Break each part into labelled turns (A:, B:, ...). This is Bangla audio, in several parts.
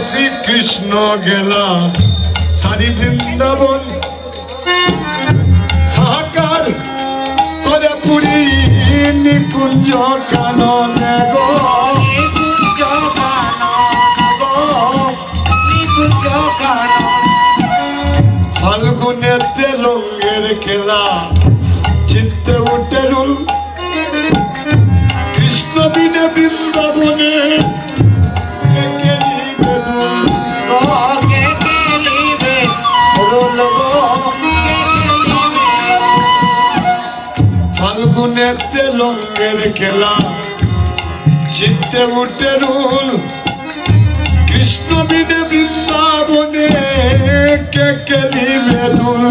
A: শ্রীকৃষ্ণ গেলা সারি বৃন্দাবন হাহাকার করে পুরী নিকুঞ্জ কাননে গো ফাল্গুনেতে রঙের খেলা চিত্তে উঠে রুল কৃষ্ণ বিনে বৃন্দাবনে ফাল্গুনেতে রঙের খেলা চিত্তে উঠে রুল কৃষ্ণ বিনে বৃন্দাবনে কে খেলিবে দুল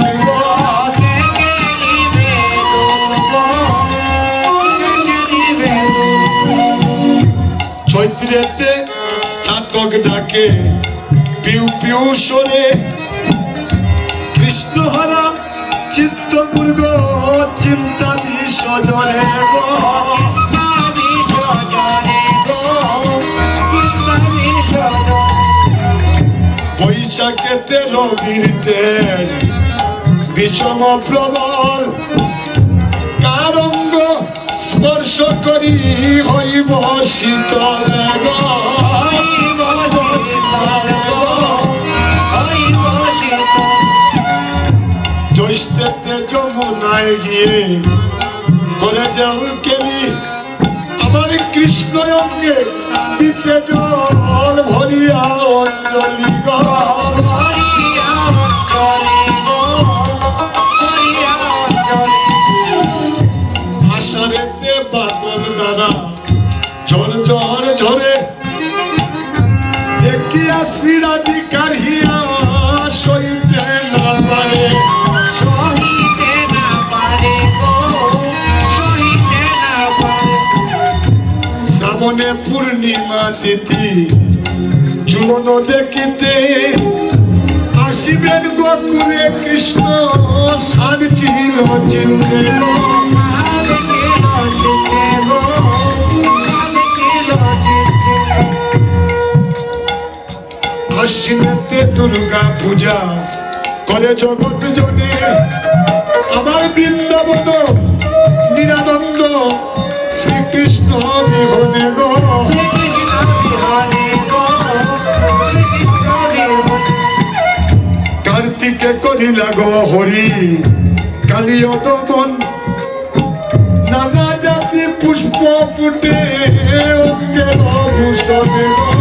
A: চৈত্রেতে চাতক ডাকে পিউ পিউ সরে কৃষ্ণহারা চিত্তমূর্গ চিন্তা বিসজনে গো বৈশাখেতে রবির তেল বিষম প্রবল কারঙ্গ স্পর্শ করি হইব শীতল গো জ্যৈষ্ঠেতে যমুনায় গিয়ে করে যাও কেলি আমার কৃষ্ণ অঙ্গে দিতে জল ভরিয়া অঞ্জলি গো আষাঢ়েতে বাদল দ্বারা ঝর ঝর ঝরে দেখিয়া শ্রীরাধিকার হিয়া সইতে না পারে শ্রাবণে পূর্ণিমা তিথি চুমন দেখিতে আসিবেন গোকুলে কৃষ্ণ সার ছিল চিনতে আশ্বিনেতে দুর্গা পূজা করে জগৎ জনে আমার বৃন্দাবন নিরানন্দ শ্রীকৃষ্ণ বিহনে গো কার্তিকে করিলা গো হরি কালিয় দমন নানা জাতি পুষ্প ফুটে অঙ্গের ভূষণে গো